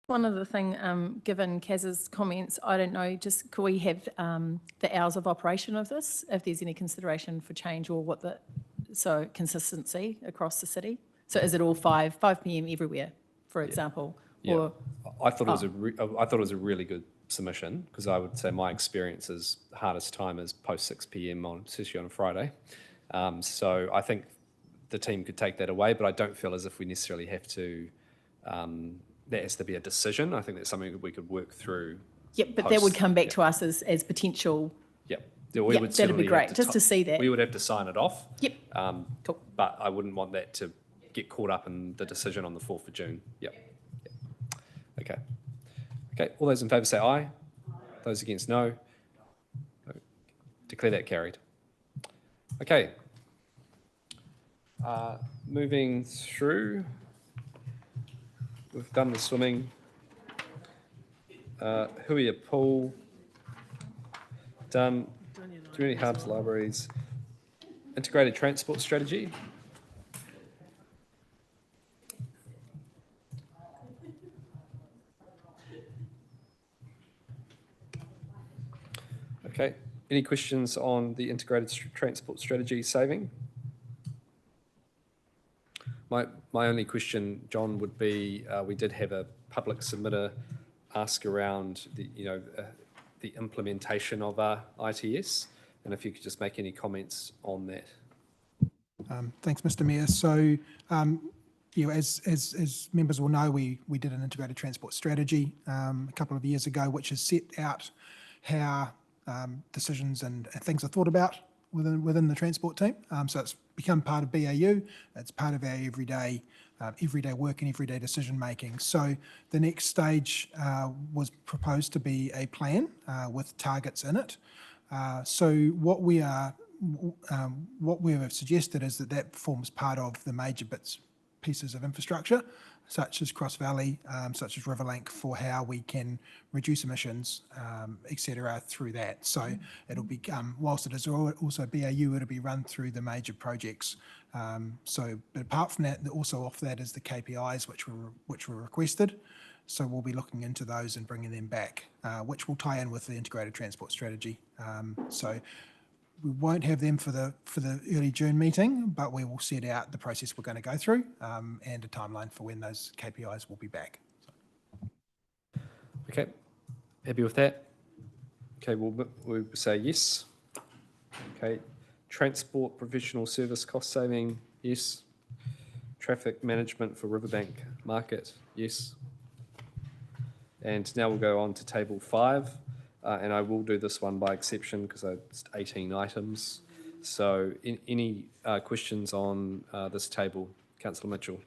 One other thing, given Kaz's comments, I don't know, just could we have the hours of operation of this, if there's any consideration for change or so consistency across the city? So is it all 5 p.m. everywhere, for example? Yeah, or, I thought it was a really good submission, because I would say my experience is hardest time is post 6 p.m. especially on a Friday. So I think the team could take that away, but I don't feel as if we necessarily have to. There has to be a decision. I think that's something that we could work through. Yep, but that would come back to us as potential. Yep. We would that'd be great, just to see that. We would have to sign it off. Yep. Cool. But I wouldn't want that to get caught up in the decision on the 4th of June. Yep. Okay. Okay. All those in favour say aye. Those against, no. Declare that carried. Okay. Moving through. We've done the swimming. Huia Pool. Done. Community hubs, libraries. Integrated transport strategy. Okay. Any questions on the integrated transport strategy saving? My only question, John, would be we did have a public submitter ask around the implementation of our ITS, and if you could just make any comments on that. Thanks, Mr. Mayor. So, as members will know, we did an integrated transport strategy a couple of years ago, which has set out how decisions and things are thought about within the transport team. So it's become part of BAU. It's part of our everyday work and everyday decision making. So the next stage was proposed to be a plan with targets in it. So what we have suggested is that forms part of the major pieces of infrastructure, such as Cross Valley, such as Riverlink, for how we can reduce emissions, etc. through that. So it'll be, whilst it is also BAU, it'll be run through the major projects. But apart from that, also off that is the KPIs which were requested. So we'll be looking into those and bringing them back, which will tie in with the integrated transport strategy. So we won't have them for the early June meeting, but we will set out the process we're going to go through and a timeline for when those KPIs will be back. Okay, happy with that? Okay, we'll say yes. Okay, transport professional service cost saving, yes. Traffic management for Riverbank Market, yes. And now we'll go on to table 5. And I will do this one by exception because it's 18 items. So any questions on this table? Councillor Mitchell.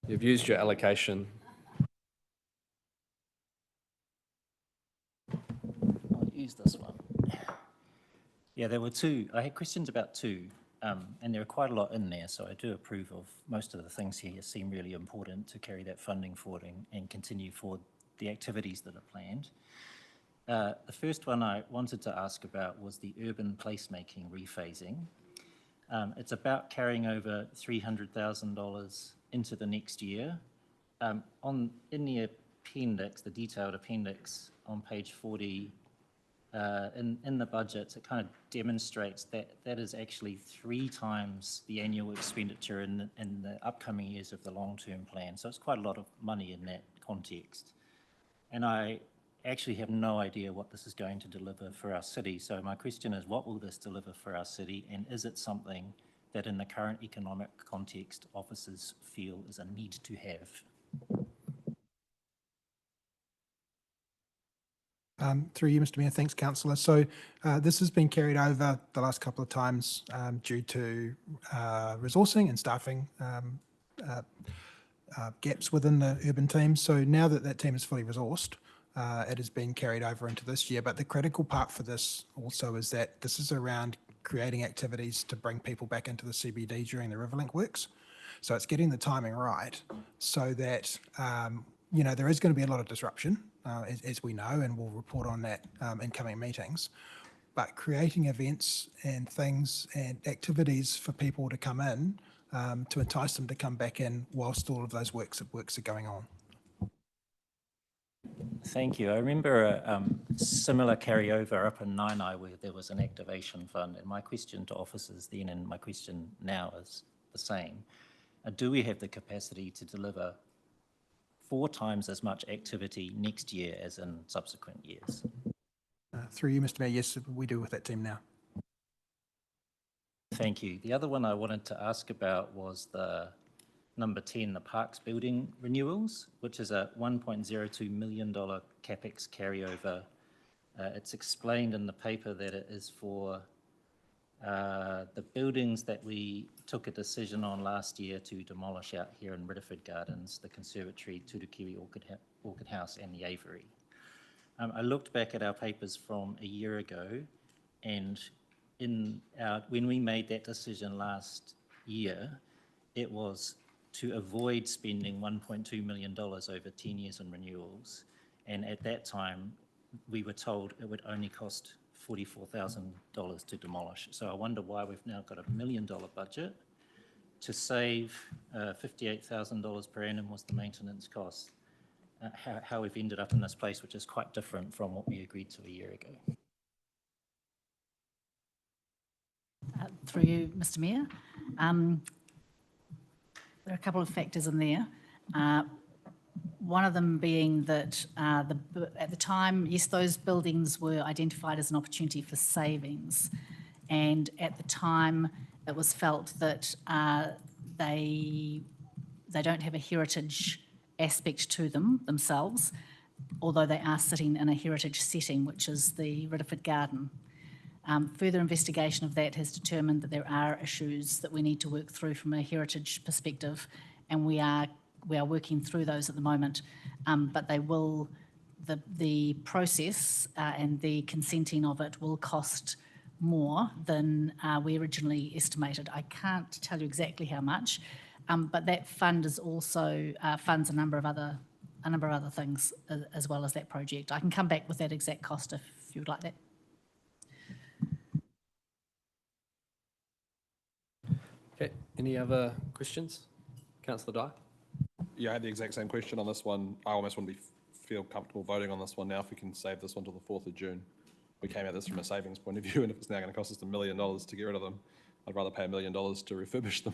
You've used your allocation. I'll use this one. Yeah, there were 2. I had questions about 2. And there are quite a lot in there, so I do approve of most of the things here. Seem really important to carry that funding forward and continue forward the activities that are planned. The first one I wanted to ask about was the urban placemaking rephasing. It's about carrying over $300,000 into the next year. In the appendix, the detailed appendix on page 40, in the budget, it kind of demonstrates that is actually 3 times the annual expenditure in the upcoming years of the long-term plan. So it's quite a lot of money in that context. And I actually have no idea what this is going to deliver for our city. So my question is, what will this deliver for our city? And is it something that in the current economic context, officers feel is a need to have? Through you, Mr. Mayor. Thanks, Councillor. So this has been carried over the last couple of times due to resourcing and staffing gaps within the urban team. So now that team is fully resourced, it has been carried over into this year. But the critical part for this also is that this is around creating activities to bring people back into the CBD during the Riverlink works. So it's getting the timing right so that there is going to be a lot of disruption, as we know, and we'll report on that in coming meetings. But creating events and things and activities for people to come in to entice them to come back in whilst all of those works are going on. Thank you. I remember a similar carryover up in Nainai where there was an activation fund, and my question to officers then and my question now is the same. Do we have the capacity to deliver 4 times as much activity next year as in subsequent years? Through you, Mr. Mayor, yes, we do with that team now. Thank you. The other one I wanted to ask about was the number 10, the Parks building renewals, which is a $1.02 million CapEx carryover. It's explained in the paper that it is for the buildings that we took a decision on last year to demolish out here in Ridderford Gardens, the Conservatory, Tutukiri Orchid House and the Aviary. I looked back at our papers from a year ago, and when we made that decision last year, it was to avoid spending $1.2 million over 10 years on renewals. And at that time, we were told it would only cost $44,000 to demolish. So I wonder why we've now got $1 million budget to save $58,000 per annum was the maintenance cost. How we've ended up in this place, which is quite different from what we agreed to a year ago. Through you, Mr. Mayor. There are a couple of factors in there. One of them being that at the time, yes, those buildings were identified as an opportunity for savings. And at the time, it was felt that they don't have a heritage aspect to them themselves, although they are sitting in a heritage setting, which is the Ridderford Garden. Further investigation of that has determined that there are issues that we need to work through from a heritage perspective, and we are working through those at the moment. But they will, the process and the consenting of it will cost more than we originally estimated. I can't tell you exactly how much, but that fund is also funds a number of other things as well as that project. I can come back with that exact cost if you would like that. Okay, any other questions? Councillor Dye? Yeah, I had the exact same question on this one. I almost wouldn't feel comfortable voting on this one now if we can save this one till the 4th of June. We came at this from a savings point of view, and if it's now going to cost us $1 million to get rid of them, I'd rather pay $1 million to refurbish them.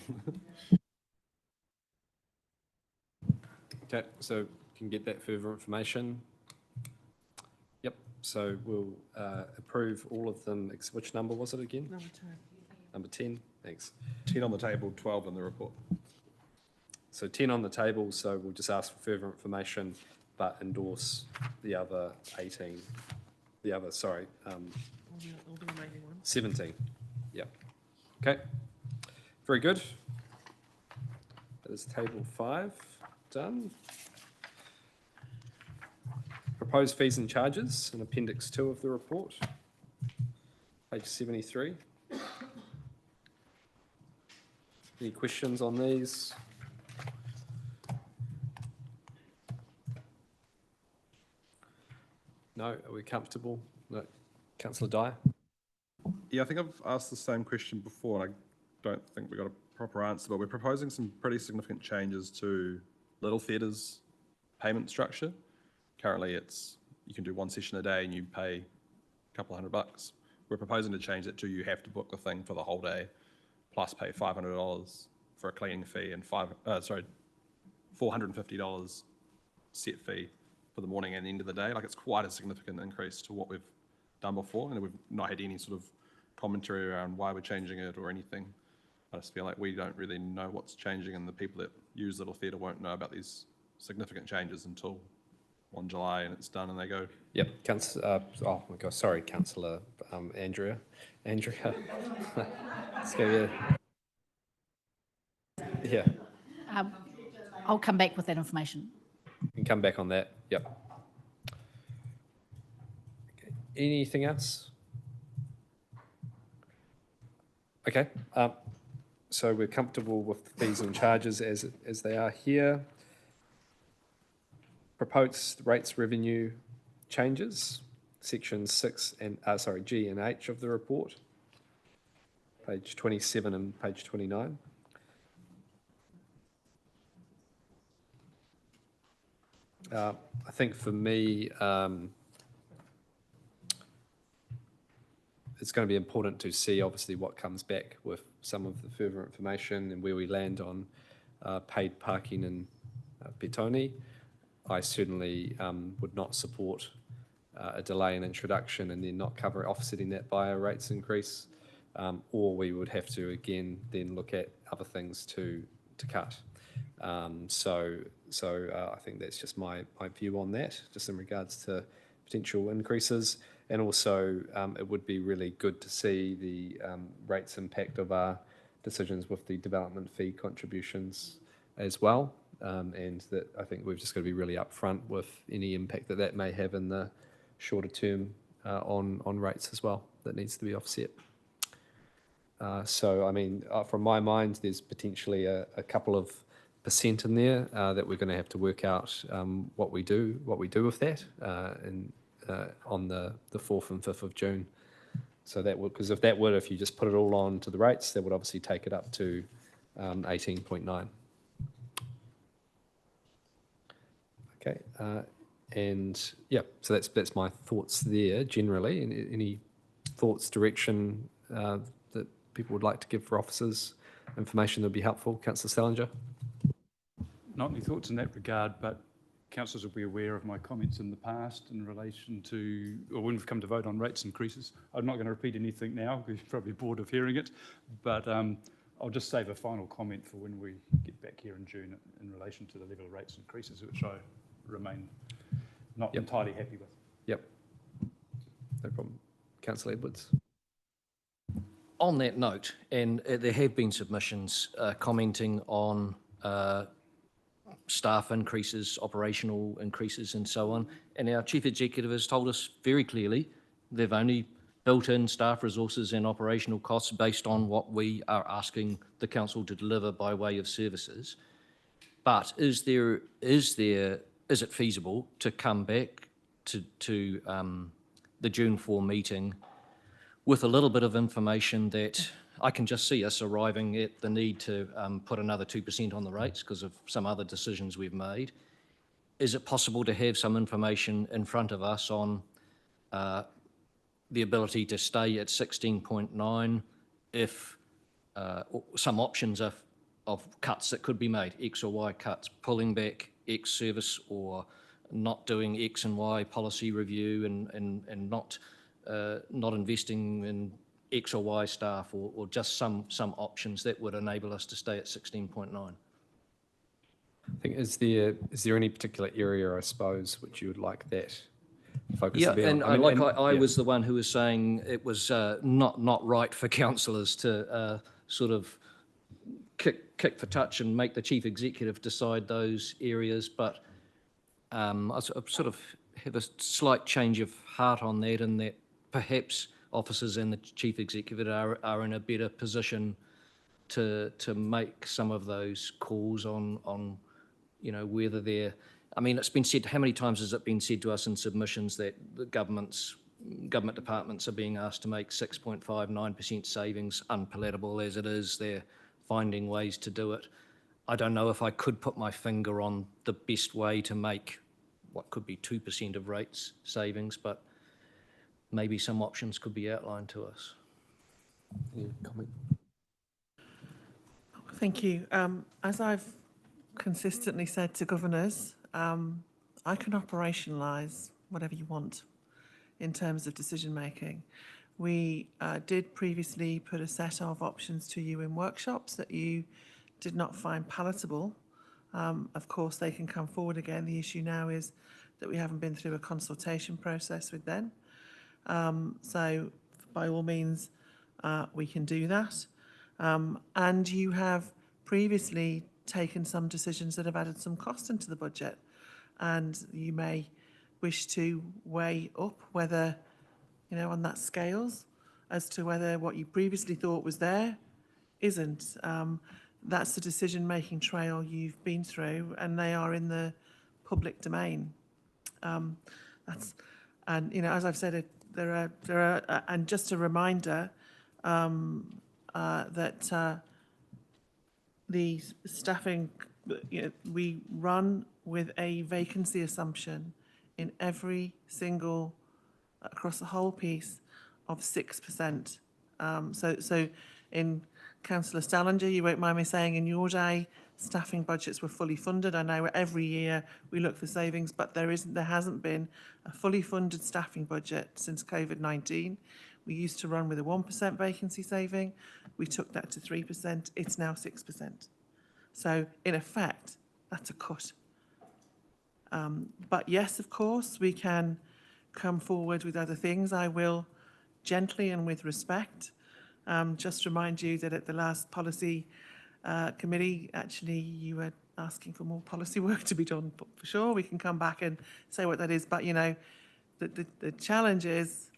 Okay, so can get that further information. Yep, so we'll approve all of them. Which number was it again? Number 10. Number 10, thanks. 10 on the table, 12 in the report. So 10 on the table, so we'll just ask for further information, but endorse the other 18, the other, sorry, All the remaining ones. 17. Yep. Okay, very good. That is table 5 done. Proposed fees and charges in appendix 2 of the report, page 73. Any questions on these? No, are we comfortable? No. Councillor Dyer? Yeah, I think I've asked the same question before, and I don't think we got a proper answer, but we're proposing some pretty significant changes to Little Theatre's payment structure. Currently, you can do 1 session a day and you pay a couple $100. We're proposing to change it to you have to book the thing for the whole day, plus pay $500 for a cleaning fee and $450 set fee for the morning and end of the day. Like, it's quite a significant increase to what we've done before, and we've not had any sort of commentary around why we're changing it or anything. I just feel like we don't really know what's changing, and the people that use Little Theatre won't know about these significant changes until 1 July and it's done and they go. Yep, oh my God, sorry, Councillor Andrea. Let's go, yeah. I'll come back with that information. You can come back on that, yep. Okay. Anything else? Okay, so we're comfortable with the fees and charges as they are here. Proposed rates revenue changes, sections G and H of the report, page 27 and page 29. I think for me, it's going to be important to see obviously what comes back with some of the further information and where we land on paid parking in Petone. I certainly would not support a delay in introduction and then not cover offsetting that by a rates increase, or we would have to again then look at other things to cut. So I think that's just my view on that, just in regards to potential increases. And also, it would be really good to see the rates impact of our decisions with the development fee contributions as well. And that I think we've just got to be really upfront with any impact that that may have in the shorter term on rates as well that needs to be offset. So, I mean, from my mind, there's potentially a couple of % in there that we're going to have to work out what we do with that on the 4th and 5th of June. So that would, because if you just put it all on to the rates, that would obviously take it up to 18.9. Okay, and yeah, so that's my thoughts there generally. Any thoughts, direction that people would like to give for officers, information that would be helpful? Councillor Salinger. Not any thoughts in that regard, but councillors will be aware of my comments in the past in relation to, or when we've come to vote on rates increases. I'm not going to repeat anything now, because you're probably bored of hearing it, but I'll just save a final comment for when we get back here in June in relation to the level of rates increases, which I remain not entirely happy with. Yep, no problem. Councillor Edwards. On that note, and there have been submissions commenting on staff increases, operational increases and so on, and our Chief Executive has told us very clearly they've only built in staff resources and operational costs based on what we are asking the council to deliver by way of services. But is it feasible to come back to the June 4 meeting with a little bit of information that I can just see us arriving at the need to put another 2% on the rates because of some other decisions we've made? Is it possible to have some information in front of us on the ability to stay at 16.9 if some options of cuts that could be made, X or Y cuts, pulling back X service or not doing X and Y policy review and not investing in X or Y staff, or just some options that would enable us to stay at 16.9? I think, is there any particular area, I suppose, which you would like that focus to be on? I was the one who was saying it was not right for councillors to sort of kick for touch and make the Chief Executive decide those areas, but I sort of have a slight change of heart on that, and that perhaps officers and the Chief Executive are in a better position to make some of those calls on whether they're, I mean, it's been said, how many times has it been said to us in submissions that the government departments are being asked to make 6.59% savings, unpalatable as it is. They're finding ways to do it. I don't know if I could put my finger on the best way to make what could be 2% of rates savings, but maybe some options could be outlined to us. Any comment? Thank you. As I've consistently said to governors, I can operationalise whatever you want in terms of decision making. We did previously put a set of options to you in workshops that you did not find palatable. Of course, they can come forward again. The issue now is that we haven't been through a consultation process with them. So by all means, we can do that. And you have previously taken some decisions that have added some cost into the budget, and you may wish to weigh up whether, on that scales, as to whether what you previously thought was there isn't. That's the decision-making trail you've been through, and they are in the public domain. As I've said, there are, and just a reminder that the staffing, we run with a vacancy assumption in every single, across the whole piece, of 6%. So in Councillor Stallinger, you won't mind me saying, in your day, staffing budgets were fully funded. I know every year we look for savings, but there hasn't been a fully funded staffing budget since COVID-19. We used to run with a 1% vacancy saving. We took that to 3%. It's now 6%. So in effect, that's a cut. But yes, of course, we can come forward with other things. I will gently and with respect just remind you that at the last policy committee, actually, you were asking for more policy work to be done. But for sure, we can come back and say what that is. But, you know, the challenge is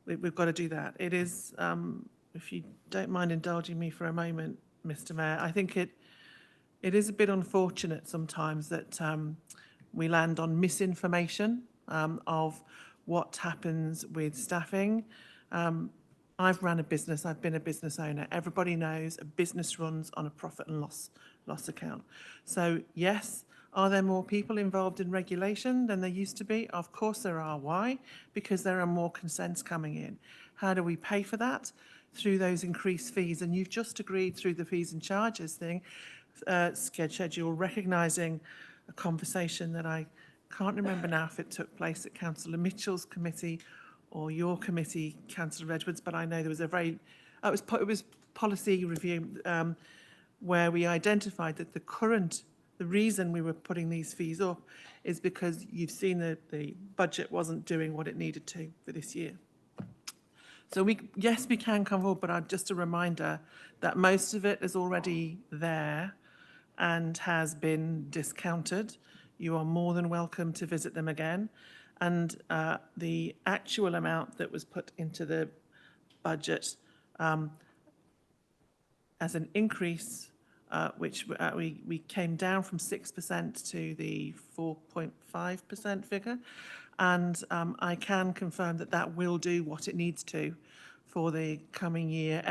we've got to do that. It is, if you don't mind indulging me for a moment, Mr. Mayor, I think it is a bit unfortunate sometimes that we land on misinformation of what happens with staffing. I've run a business, I've been a business owner. Everybody knows a business runs on a profit and loss account. So yes, are there more people involved in regulation than there used to be? Of course there are. Why? Because there are more consents coming in. How do we pay for that? Through those increased fees. And you've just agreed through the fees and charges thing, schedule, recognising a conversation that I can't remember now if it took place at Councillor Mitchell's committee or your committee, Councillor Edwards, but I know there was a very, it was policy review where we identified that the reason we were putting these fees up is because you've seen that the budget wasn't doing what it needed to for this year. So yes, we can come forward, but just a reminder that most of it is already there and has been discounted. You are more than welcome to visit them again. And the actual amount that was put into the budget as an increase, which we came down from 6% to the 4.5% figure. And I can confirm that that will do what it needs to for the coming year,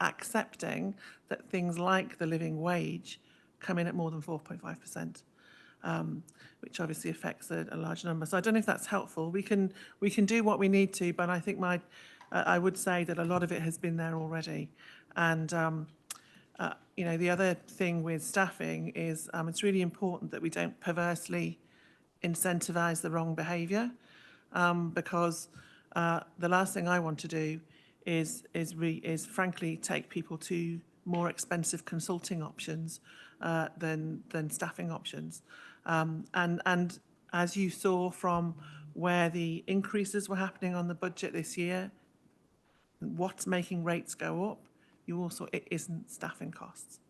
accepting that things like the living wage come in at more than 4.5%. Which obviously affects a large number. So I don't know if that's helpful. We can do what we need to, but I think I would say that a lot of it has been there already. And you know, the other thing with staffing is it's really important that we don't perversely incentivise the wrong behaviour, because the last thing I want to do is frankly take people to more expensive consulting options than staffing options. And as you saw from where the increases were happening on the budget this year, what's making rates go up, it isn't staffing costs.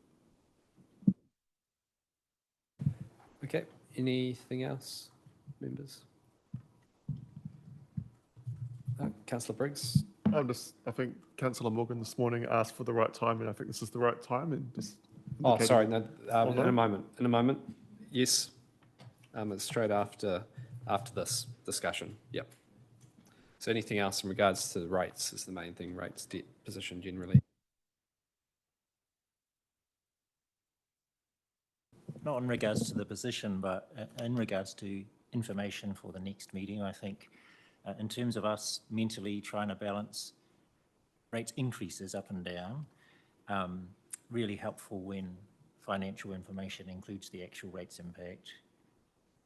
Okay, anything else, members? Councillor Briggs? I think Councillor Morgan this morning asked for the right time, and I think this is the right time. And just Oh, sorry, no, in a moment. Yes, it's straight after this discussion. Yep. So anything else in regards to the rates is the main thing, rates, debt position generally. Not in regards to the position, but in regards to information for the next meeting. I think in terms of us mentally trying to balance rates increases up and down, really helpful when financial information includes the actual rates impact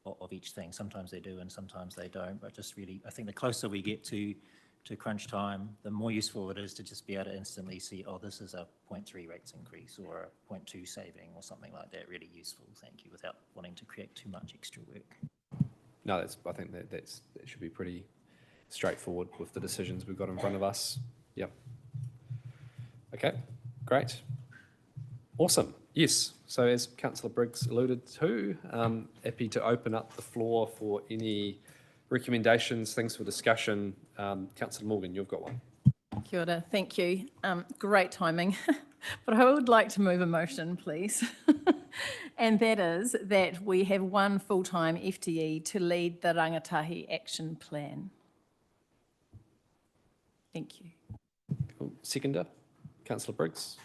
of each thing. Sometimes they do and sometimes they don't, but just really, I think the closer we get to crunch time, the more useful it is to just be able to instantly see, oh, this is a 0.3 rates increase or a 0.2 saving or something like that. Really useful, thank you, without wanting to create too much extra work. No, I think that should be pretty straightforward with the decisions we've got in front of us. Yep. Okay, great. Awesome. Yes. So as Councillor Briggs alluded to, happy to open up the floor for any recommendations, things for discussion. Councillor Morgan, you've got one. Kia ora, thank you. Great timing, but I would like to move a motion, please. And that is that we have one full-time FTE to lead the Rangatahi Action Plan. Thank you. Cool. Seconder, Councillor Briggs.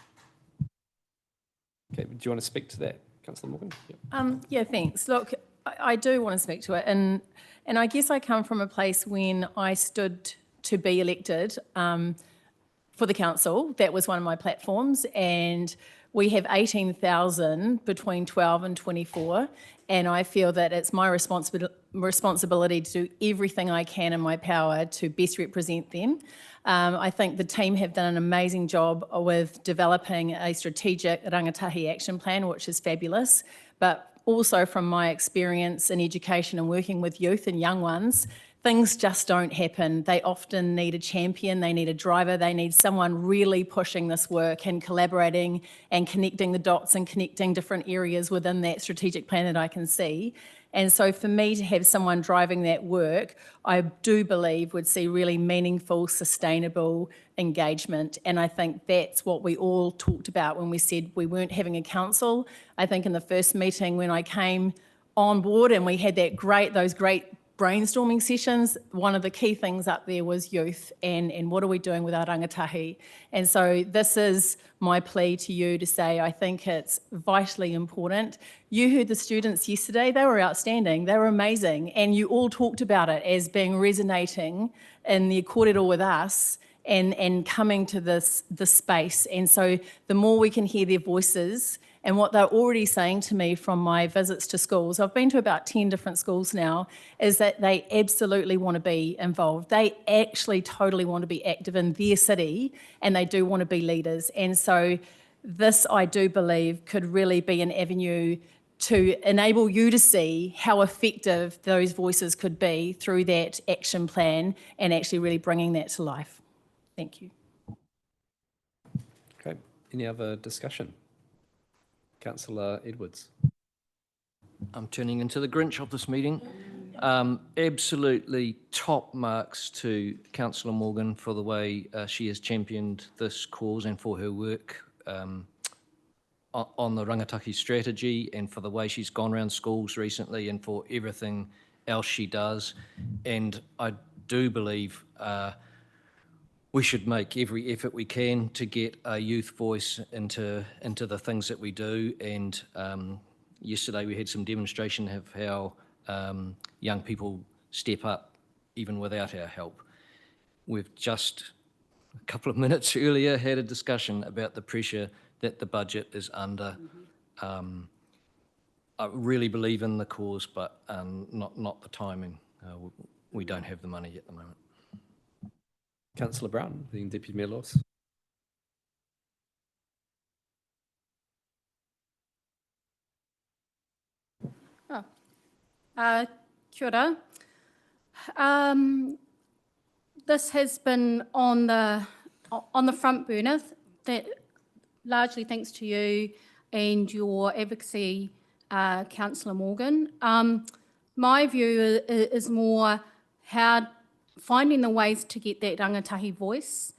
Okay, do you want to speak to that, Councillor Morgan? Yep. Yeah, thanks. Look, I do want to speak to it, and I guess I come from a place when I stood to be elected for the council. That was one of my platforms, and we have 18,000 between 12 and 24, and I feel that it's my responsibility to do everything I can in my power to best represent them. I think the team have done an amazing job with developing a strategic rangatahi action plan, which is fabulous, but also from my experience in education and working with youth and young ones, things just don't happen. They often need a champion, they need a driver, they need someone really pushing this work and collaborating and connecting the dots and connecting different areas within that strategic plan that I can see. And so for me to have someone driving that work, I do believe would see really meaningful, sustainable engagement. And I think that's what we all talked about when we said we weren't having a council. I think in the first meeting when I came on board and we had those great brainstorming sessions, one of the key things up there was youth and what are we doing with our rangatahi. And so this is my plea to you to say, I think it's vitally important. You heard the students yesterday, they were outstanding, they were amazing, and you all talked about it as being resonating in the kōrero with us and coming to this space. And so the more we can hear their voices and what they're already saying to me from my visits to schools, I've been to about 10 different schools now, is that they absolutely want to be involved. They actually totally want to be active in their city and they do want to be leaders. And so this, I do believe, could really be an avenue to enable you to see how effective those voices could be through that action plan and actually really bringing that to life. Thank you. Okay, any other discussion? Councillor Edwards. I'm turning into the Grinch of this meeting. Absolutely top marks to Councillor Morgan for the way she has championed this cause and for her work on the rangatahi strategy and for the way she's gone around schools recently and for everything else she does. And I do believe we should make every effort we can to get a youth voice into the things that we do. And yesterday we had some demonstration of how young people step up even without our help. We've just a couple of minutes earlier had a discussion about the pressure that the budget is under. I really believe in the cause, but not the timing. We don't have the money at the moment. Councillor Brown, the Deputy Mayor Lawes. Kia ora. This has been on the front burner, that largely thanks to you and your advocacy, Councillor Morgan. My view is more how finding the ways to get that rangatahi voice,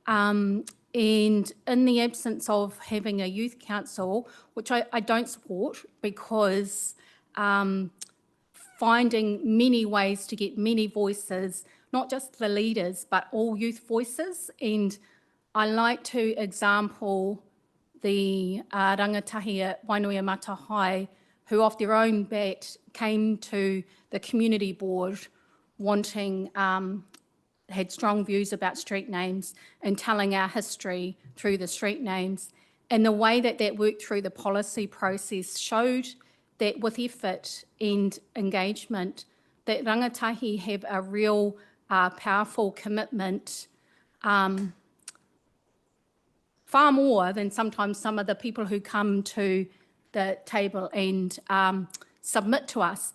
and in the absence of having a youth council, which I don't support, because finding many ways to get many voices, not just the leaders, but all youth voices. And I like to example the rangatahi at Wainui Matahai, who off their own bat came to the community board wanting, had strong views about street names and telling our history through the street names. And the way that that worked through the policy process showed that with effort and engagement, that rangatahi have a real powerful commitment, far more than sometimes some of the people who come to the table and submit to us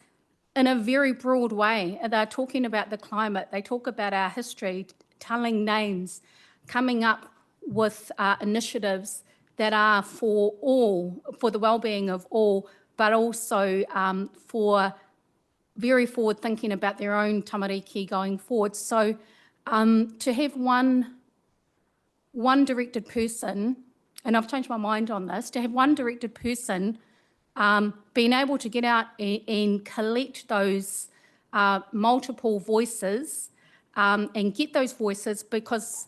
in a very broad way. They're talking about the climate, they talk about our history, telling names, coming up with initiatives that are for all, for the well-being of all, but also for very forward thinking about their own tamariki going forward. So to have one directed person, and I've changed my mind on this, to have one directed person being able to get out and collect those multiple voices and get those voices, because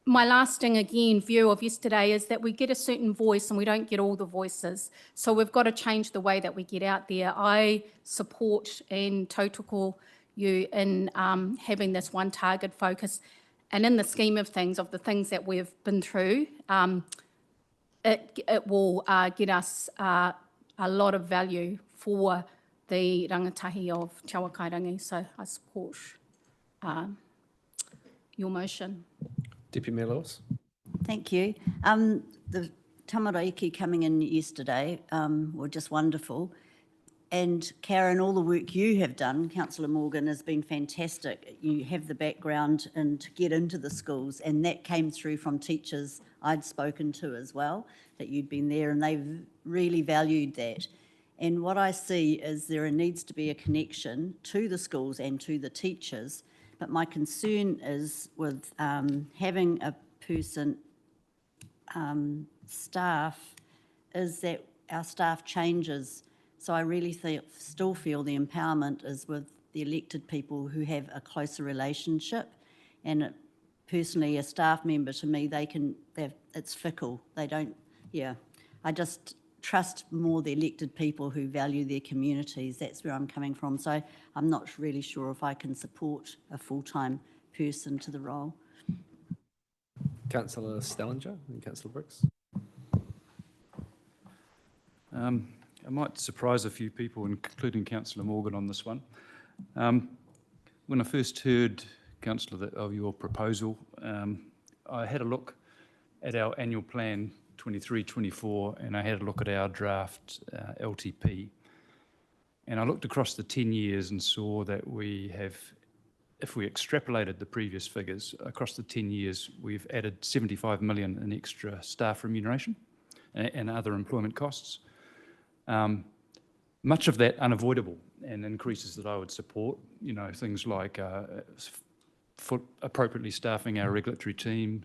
my lasting, again, view of yesterday is that we get a certain voice and we don't get all the voices. So we've got to change the way that we get out there. I support and tautoko you in having this one target focus. And in the scheme of things, of the things that we've been through, it will get us a lot of value for the rangatahi of Te Awa Kairangi. So I support your motion. Deputy Mayor Lewis. Thank you. The Tamaraiki coming in yesterday were just wonderful. And Karen, all the work you have done, Councillor Morgan, has been fantastic. You have the background and to get into the schools, and that came through from teachers I'd spoken to as well, that you'd been there, and they've really valued that. And what I see is there needs to be a connection to the schools and to the teachers. But my concern is with having a person, staff, is that our staff changes. So I really still feel the empowerment is with the elected people who have a closer relationship. And personally, a staff member, to me, it's fickle. They don't, I just trust more the elected people who value their communities. That's where I'm coming from. So I'm not really sure if I can support a full-time person to the role. Councillor Stellinger and Councillor Briggs. I might surprise a few people, including Councillor Morgan, on this one. When I first heard, Councillor, of your proposal, I had a look at our annual plan 23-24, and I had a look at our draft LTP. And I looked across the 10 years and saw that we have, if we extrapolated the previous figures, across the 10 years, we've added 75 million in extra staff remuneration and other employment costs. Much of that unavoidable, and increases that I would support, things like appropriately staffing our regulatory team,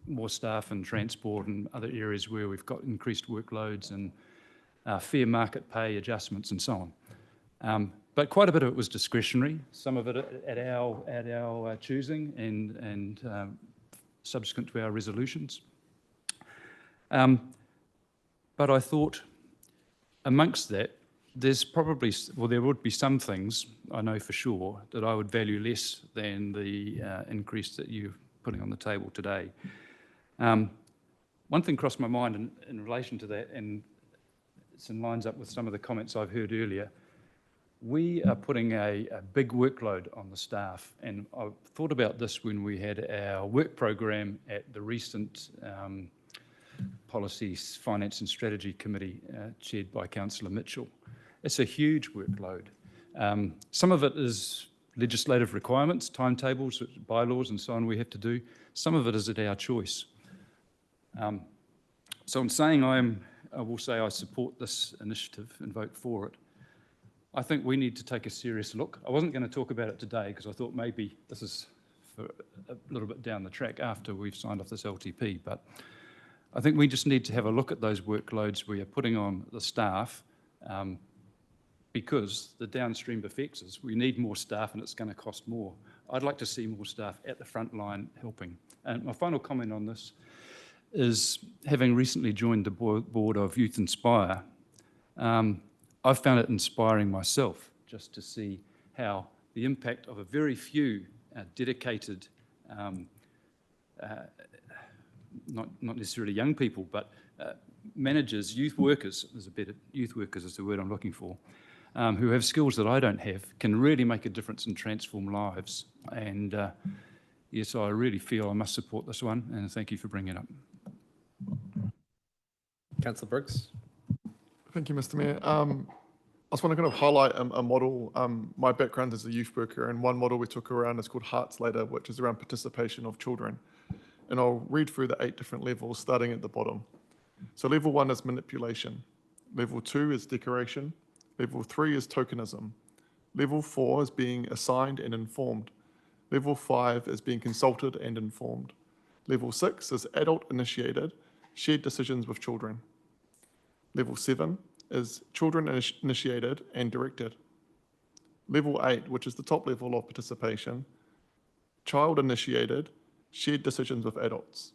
more staff in transport and other areas where we've got increased workloads, and fair market pay adjustments and so on. But quite a bit of it was discretionary, some of it at our choosing and subsequent to our resolutions. But I thought amongst that, there would be some things, I know for sure, that I would value less than the increase that you're putting on the table today. One thing crossed my mind in relation to that, and it lines up with some of the comments I've heard earlier. We are putting a big workload on the staff, and I thought about this when we had our work program at the recent Policy, Finance and Strategy Committee chaired by Councillor Mitchell. It's a huge workload. Some of it is legislative requirements, timetables, bylaws and so on we have to do. Some of it is at our choice. So in saying I will say I support this initiative and vote for it. I think we need to take a serious look. I wasn't going to talk about it today because I thought maybe this is for a little bit down the track after we've signed off this LTP, but I think we just need to have a look at those workloads we are putting on the staff, because the downstream effects is we need more staff and it's going to cost more. I'd like to see more staff at the front line helping. And my final comment on this is, having recently joined the board of Youth Inspire, I've found it inspiring myself just to see how the impact of a very few dedicated, not necessarily young people, but managers, youth workers is the word I'm looking for, who have skills that I don't have, can really make a difference and transform lives. And yes, I really feel I must support this one, and thank you for bringing it up. Councillor Briggs. Thank you, Mr. Mayor. I just want to kind of highlight a model. My background is a youth worker, and one model we took around is called Hutt later, which is around participation of children. And I'll read through the 8 different levels, starting at the bottom. So level 1 is manipulation. Level 2 is decoration. Level 3 is tokenism. Level 4 is being assigned and informed. Level 5 is being consulted and informed. Level 6 is adult-initiated, shared decisions with children. Level 7 is children-initiated and directed. Level 8, which is the top level of participation, child-initiated, shared decisions with adults.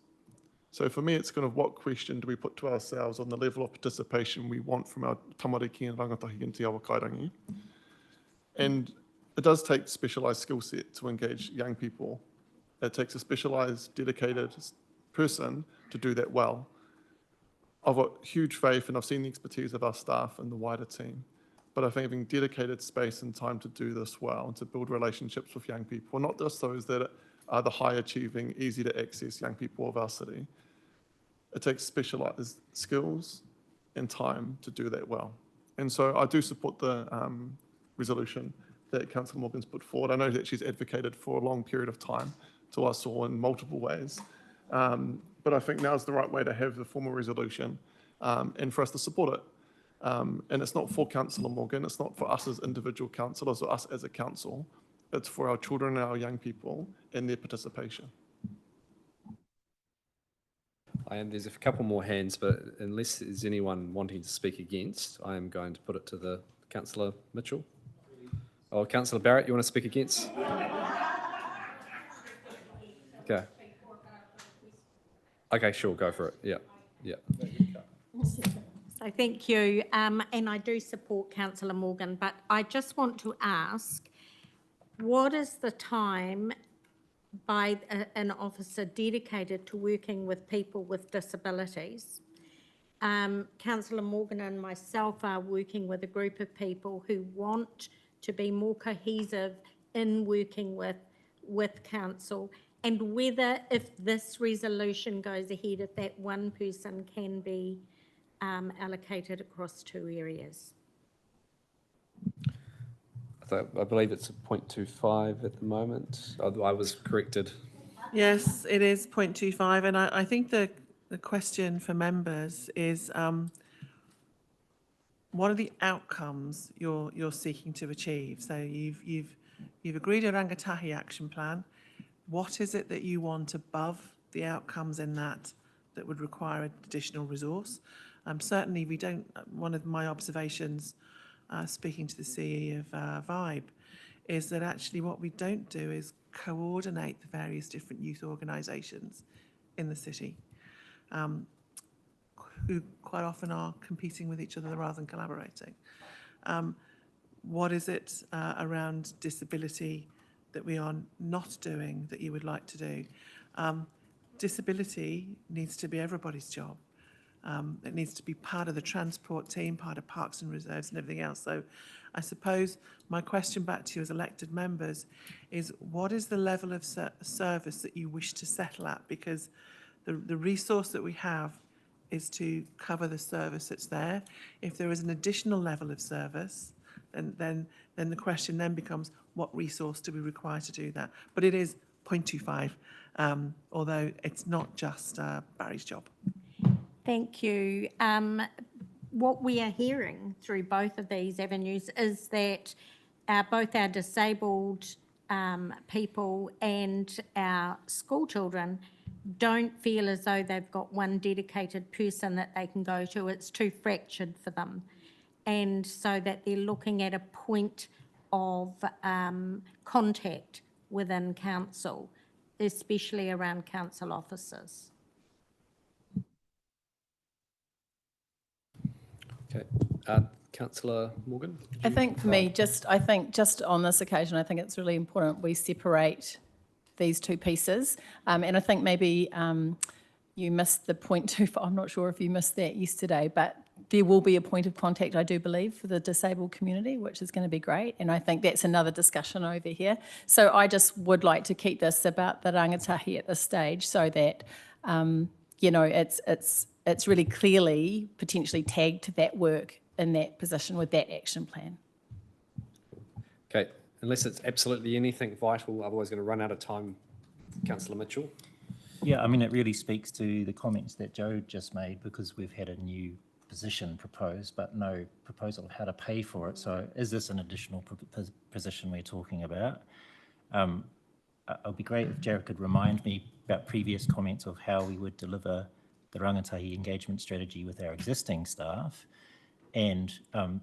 So for me, it's kind of what question do we put to ourselves on the level of participation we want from our tamariki and rangatahi and te awa kairangi. And it does take specialised skill set to engage young people. It takes a specialised, dedicated person to do that well. I've got huge faith and I've seen the expertise of our staff and the wider team. But I think having dedicated space and time to do this well and to build relationships with young people, not just those that are the high achieving, easy to access young people of our city. It takes specialised skills and time to do that well. And so I do support the resolution that Councillor Morgan's put forward. I know that she's advocated for a long period of time to us all in multiple ways. But I think now's the right way to have the formal resolution and for us to support it. And it's not for Councillor Morgan, it's not for us as individual councillors or us as a council. It's for our children and our young people and their participation. There's a couple more hands, but unless there's anyone wanting to speak against, I am going to put it to the Councillor Mitchell. Oh, Councillor Barrett, you want to speak against? Okay. Okay, sure, go for it. Yeah. So thank you, and I do support Councillor Morgan, but I just want to ask, what is the time by an officer dedicated to working with people with disabilities? Councillor Morgan and myself are working with a group of people who want to be more cohesive in working with council, and whether if this resolution goes ahead, if that one person can be allocated across 2 areas. I believe it's a 0.25 at the moment. I was corrected. Yes, it is 0.25, and I think the question for members is what are the outcomes you're seeking to achieve? So you've agreed a rangatahi action plan. What is it that you want above the outcomes in that would require additional resource? Certainly, we don't. One of my observations, speaking to the CE of Vibe, is that actually what we don't do is coordinate the various different youth organisations in the city, who quite often are competing with each other rather than collaborating. What is it around disability that we are not doing that you would like to do? Disability needs to be everybody's job. It needs to be part of the transport team, part of Parks and Reserves and everything else. So I suppose my question back to you as elected members is, what is the level of service that you wish to settle at? Because the resource that we have is to cover the service that's there. If there is an additional level of service, then the question then becomes, what resource do we require to do that? But it is 0.25, although it's not just Barry's job. Thank you. What we are hearing through both of these avenues is that both our disabled people and our school children don't feel as though they've got one dedicated person that they can go to. It's too fractured for them. And so that they're looking at a point of contact within council, especially around council officers. Okay. Councillor Morgan? I think for me, just on this occasion, I think it's really important we separate these two pieces. And I think maybe you missed the 0.25. I'm not sure if you missed that yesterday, but there will be a point of contact, I do believe, for the disabled community, which is going to be great. And I think that's another discussion over here. So I just would like to keep this about the rangatahi at this stage so that, it's really clearly potentially tagged to that work in that position with that action plan. Okay, unless it's absolutely anything vital, otherwise going to run out of time. Councillor Mitchell? Yeah, I mean, it really speaks to the comments that Joe just made, because we've had a new position proposed, but no proposal of how to pay for it. So is this an additional position we're talking about? It would be great if Jared could remind me about previous comments of how we would deliver the rangatahi engagement strategy with our existing staff. And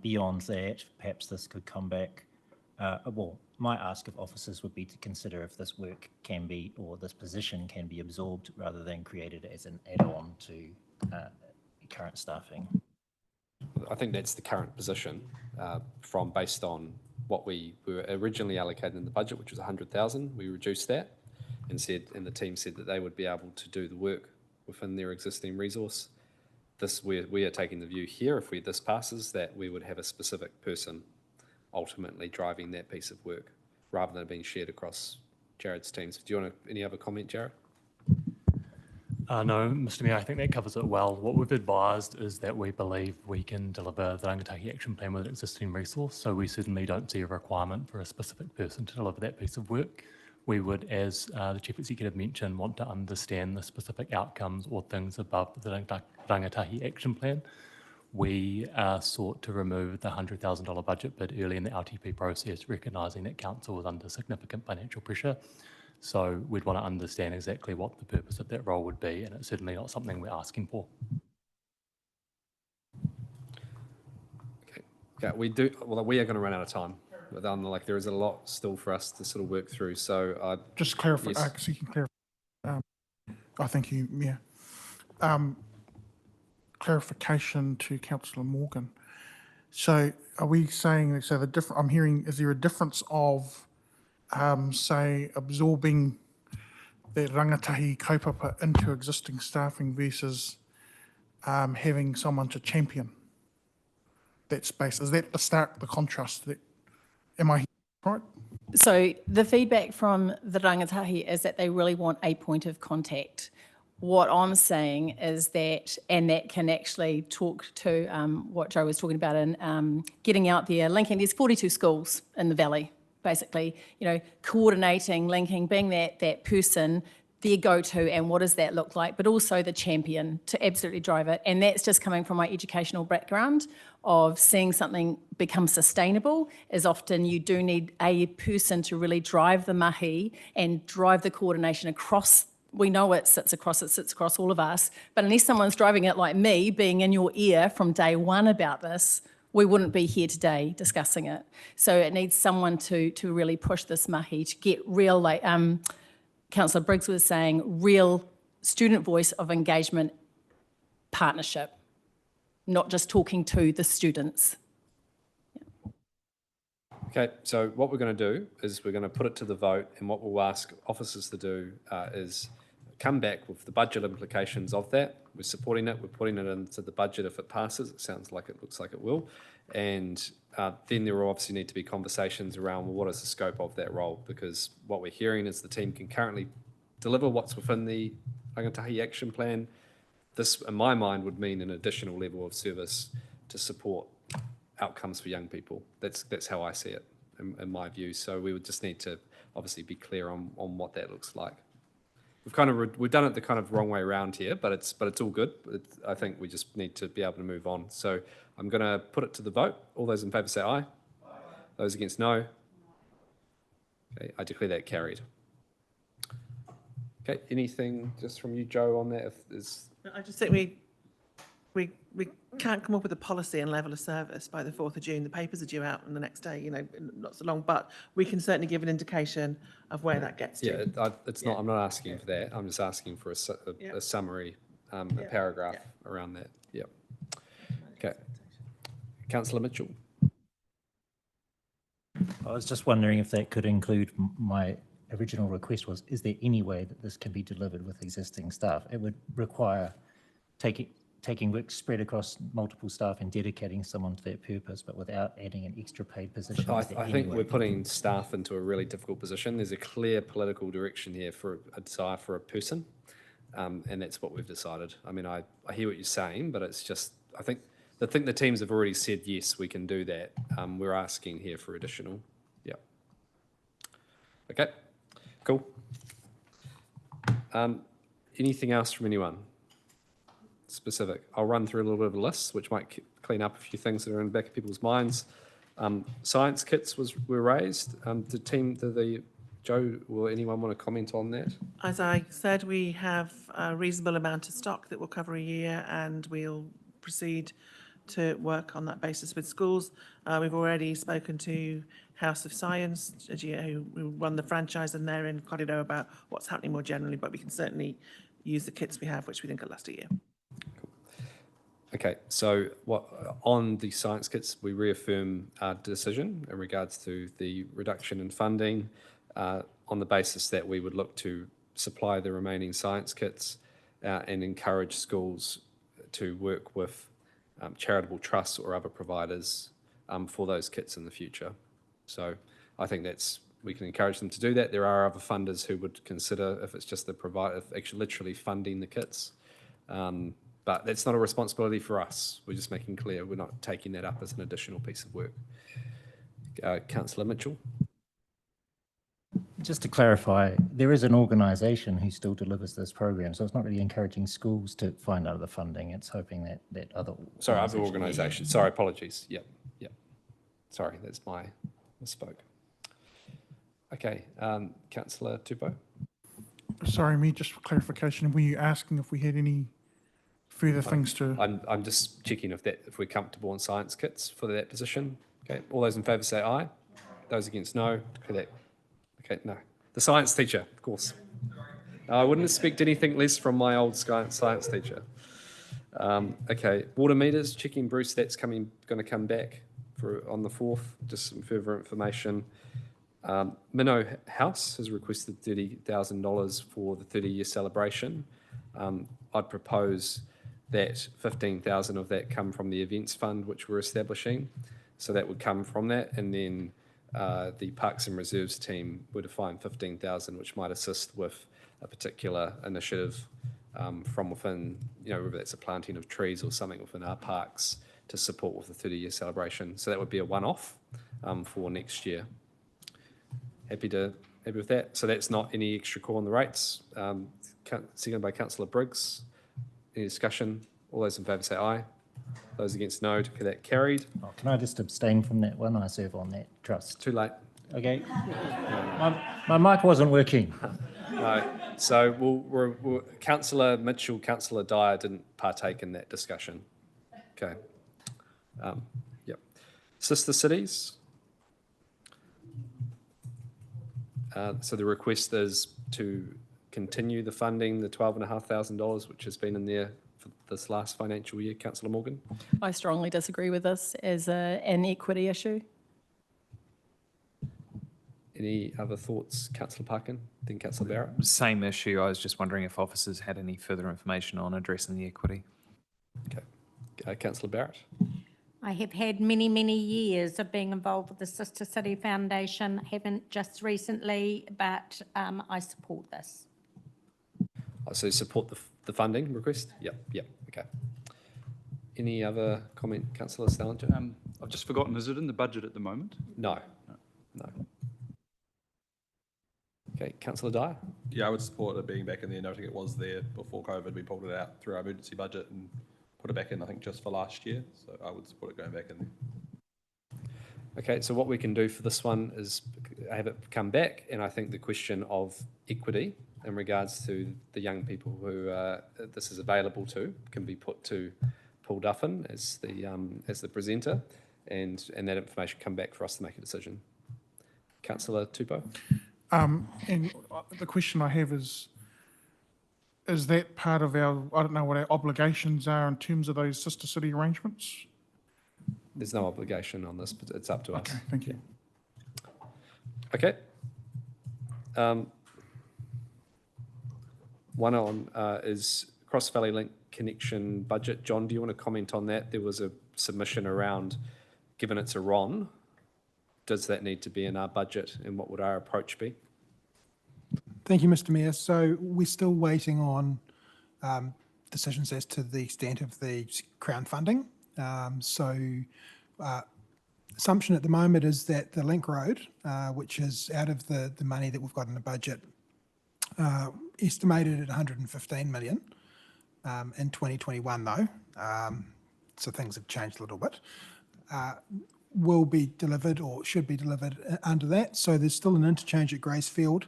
beyond that, perhaps this could come back, my ask of officers would be to consider if this work can be, or this position can be absorbed rather than created as an add-on to current staffing. I think that's the current position from based on what we were originally allocated in the budget, which was 100,000. We reduced that and the team said that they would be able to do the work within their existing resource. We are taking the view here, if this passes, that we would have a specific person ultimately driving that piece of work rather than being shared across Jared's teams. Do you want any other comment, Jared? No, Mr. Mayor, I think that covers it well. What we've advised is that we believe we can deliver the Rangatahi Action Plan with an existing resource, so we certainly don't see a requirement for a specific person to deliver that piece of work. We would, as the Chief Executive mentioned, want to understand the specific outcomes or things above the Rangatahi Action Plan. We sought to remove the $100,000 budget bid early in the LTP process, recognising that council was under significant financial pressure. So we'd want to understand exactly what the purpose of that role would be, and it's certainly not something we're asking for. Okay, we are going to run out of time. But there is a lot still for us to sort of work through. So just clarify. Yes. So you can clarify. Thank you, Mayor. Clarification to Councillor Morgan. So are we saying, so I'm hearing, is there a difference of, say, absorbing the rangatahi kaupapa into existing staffing versus having someone to champion that space? Is that the contrast? Am I right? So the feedback from the rangatahi is that they really want a point of contact. What I'm saying is that, and that can actually talk to what Joe was talking about in getting out there, linking. There's 42 schools in the valley, basically, coordinating, linking, being that person, their go-to, and what does that look like, but also the champion to absolutely drive it. And that's just coming from my educational background of seeing something become sustainable, is often you do need a person to really drive the mahi and drive the coordination across. We know it sits across all of us, but unless someone's driving it like me, being in your ear from day one about this, we wouldn't be here today discussing it. So it needs someone to really push this mahi to get real, like Councillor Briggs was saying, real student voice of engagement partnership, not just talking to the students. Okay, so what we're going to do is we're going to put it to the vote, and what we'll ask officers to do is come back with the budget implications of that. We're supporting it. We're putting it into the budget if it passes. It sounds like it looks like it will. And then there will obviously need to be conversations around, well, what is the scope of that role? Because what we're hearing is the team can currently deliver what's within the Rangatahi Action Plan. This, in my mind, would mean an additional level of service to support outcomes for young people. That's how I see it in my view. So we would just need to obviously be clear on what that looks like. We've done it the kind of wrong way around here, but it's all good. I think we just need to be able to move on. So I'm going to put it to the vote. All those in favour say aye. Aye. Those against no. Okay, I declare that carried. Okay, anything just from you, Joe, on that? I just think we can't come up with a policy and level of service by the 4th of June. The papers are due out on the next day, not so long, but we can certainly give an indication of where that gets to. Yeah, not. I'm not asking for that. I'm just asking for a summary, a paragraph around that. Yeah. Okay. Councillor Mitchell. I was just wondering if that could include my original request was, is there any way that this can be delivered with existing staff? It would require taking work spread across multiple staff and dedicating someone to that purpose, but without adding an extra paid position. I think we're putting staff into a really difficult position. There's a clear political direction here for a desire for a person, and that's what we've decided. I mean, I hear what you're saying, but it's just, I think the teams have already said, yes, we can do that. We're asking here for additional. Yeah. Okay, cool. Anything else from anyone? Specific. I'll run through a little bit of a list, which might clean up a few things that are in the back of people's minds. Science kits were raised. Joe, will anyone want to comment on that? As I said, we have a reasonable amount of stock that will cover a year, and we'll proceed to work on that basis with schools. We've already spoken to House of Science, who run the franchise, and they're in Corridor about what's happening more generally, but we can certainly use the kits we have, which we think will last a year. Okay, so on the science kits, we reaffirm our decision in regards to the reduction in funding on the basis that we would look to supply the remaining science kits and encourage schools to work with charitable trusts or other providers for those kits in the future. So I think we can encourage them to do that. There are other funders who would consider if it's just the provider, if actually literally funding the kits. But that's not a responsibility for us. We're just making clear we're not taking that up as an additional piece of work. Councillor Mitchell. Just to clarify, there is an organisation who still delivers this program, so it's not really encouraging schools to find other funding. It's hoping that other organisations. Sorry, apologies. Yep. Sorry, that's my misspoke. Okay, Councillor Tupou. Sorry, just for clarification, were you asking if we had any further things to? I'm just checking if we're comfortable on science kits for that position. Okay, all those in favour say aye. Those against no. Okay, no. The science teacher, of course. I wouldn't expect anything less from my old science teacher. Okay, water meters, checking Bruce, that's going to come back on the 4th, just some further information. Minnow House has requested $30,000 for the 30-year celebration. I'd propose that 15,000 of that come from the events fund, which we're establishing. So that would come from that, and then the Parks and Reserves team would find 15,000, which might assist with a particular initiative from within, whether that's a planting of trees or something within our parks to support with the 30-year celebration. So that would be a one-off for next year. Happy with that. So that's not any extra call on the rates. Seconded by Councillor Briggs. Any discussion? All those in favour say aye. Those against no. That carried. Oh, can I just abstain from that one? I serve on that trust. Too late. Okay. My mic wasn't working. No. So Councillor Mitchell, Councillor Dyer didn't partake in that discussion. Okay. Yep. Sister cities. So the request is to continue the funding, the $12,500, which has been in there for this last financial year. Councillor Morgan. I strongly disagree with this as an equity issue. Any other thoughts, Councillor Parkin? Then Councillor Barrett. Same issue. I was just wondering if officers had any further information on addressing the equity. Okay. Councillor Barrett. I have had many, many years of being involved with the Sister City Foundation. Haven't just recently, but I support this. So support the funding request? Yep. Okay. Any other comment, Councillor Stallinger? I've just forgotten, is it in the budget at the moment? No. Okay, Councillor Dyer? Yeah, I would support it being back in there, noting it was there before COVID. We pulled it out through our emergency budget and put it back in, I think, just for last year. So I would support it going back in there. Okay, so what we can do for this one is have it come back, and I think the question of equity in regards to the young people who this is available to can be put to Paul Duffin as the presenter, and that information come back for us to make a decision. Councillor Tupou. And the question I have is that part of our, I don't know what our obligations are in terms of those sister city arrangements? There's no obligation on this, but it's up to us. Okay, thank you. Okay. One on is Cross Valley Link connection budget. John, do you want to comment on that? There was a submission around, given it's a RON, does that need to be in our budget, and what would our approach be? Thank you, Mr. Mayor. So we're still waiting on decisions as to the extent of the Crown funding. Assumption at the moment is that the Link Road, which is out of the money that we've got in the budget, estimated at 115 million in 2021 though, so things have changed a little bit, will be delivered or should be delivered under that. So there's still an interchange at Gracefield.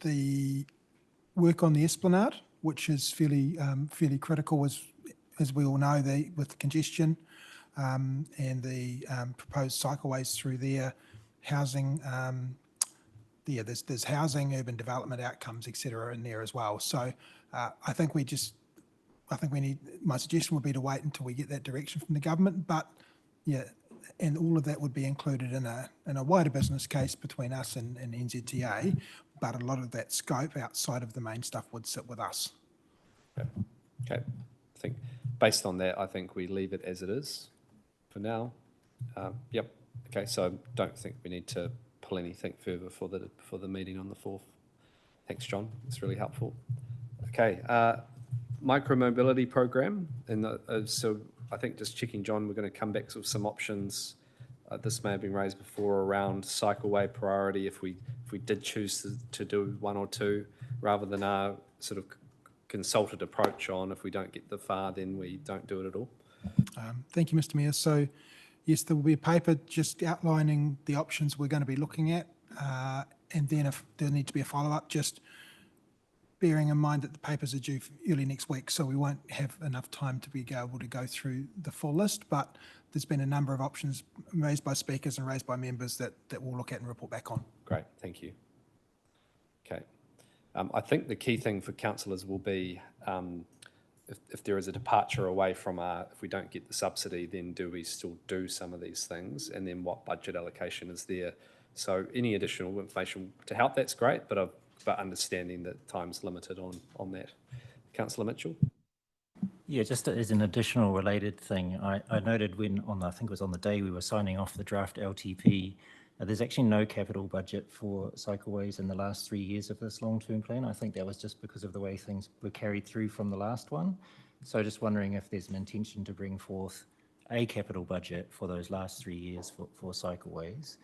The work on the Esplanade, which is fairly critical, is as we all know, with the congestion and the proposed cycleways through there, housing, there's housing, urban development outcomes, etc. in there as well. So I think we need, my suggestion would be to wait until we get that direction from the government, but yeah, and all of that would be included in a wider business case between us and NZTA, but a lot of that scope outside of the main stuff would sit with us. Okay, I think based on that, I think we leave it as it is for now. Yep. Okay, so I don't think we need to pull anything further for the meeting on the 4th. Thanks, John. It's really helpful. Okay, micro-mobility program, and so I think just checking, John, we're going to come back with some options. This may have been raised before around cycleway priority if we did choose to do one or two, rather than our sort of consulted approach on if we don't get the far, then we don't do it at all. Thank you, Mr. Mayor. So yes, there will be a paper just outlining the options we're going to be looking at, and then if there needs to be a follow-up, just bearing in mind that the papers are due early next week, so we won't have enough time to be able to go through the full list, but there's been a number of options raised by speakers and raised by members that we'll look at and report back on. Great, thank you. Okay. I think the key thing for councillors will be if there is a departure away from if we don't get the subsidy, then do we still do some of these things, and then what budget allocation is there? So any additional information to help, that's great, but understanding that time's limited on that. Councillor Mitchell? Yeah, just as an additional related thing, I noted I think it was on the day we were signing off the draft LTP, there's actually no capital budget for cycleways in the last 3 years of this long-term plan. I think that was just because of the way things were carried through from the last one. So just wondering if there's an intention to bring forth a capital budget for those last 3 years for cycleways,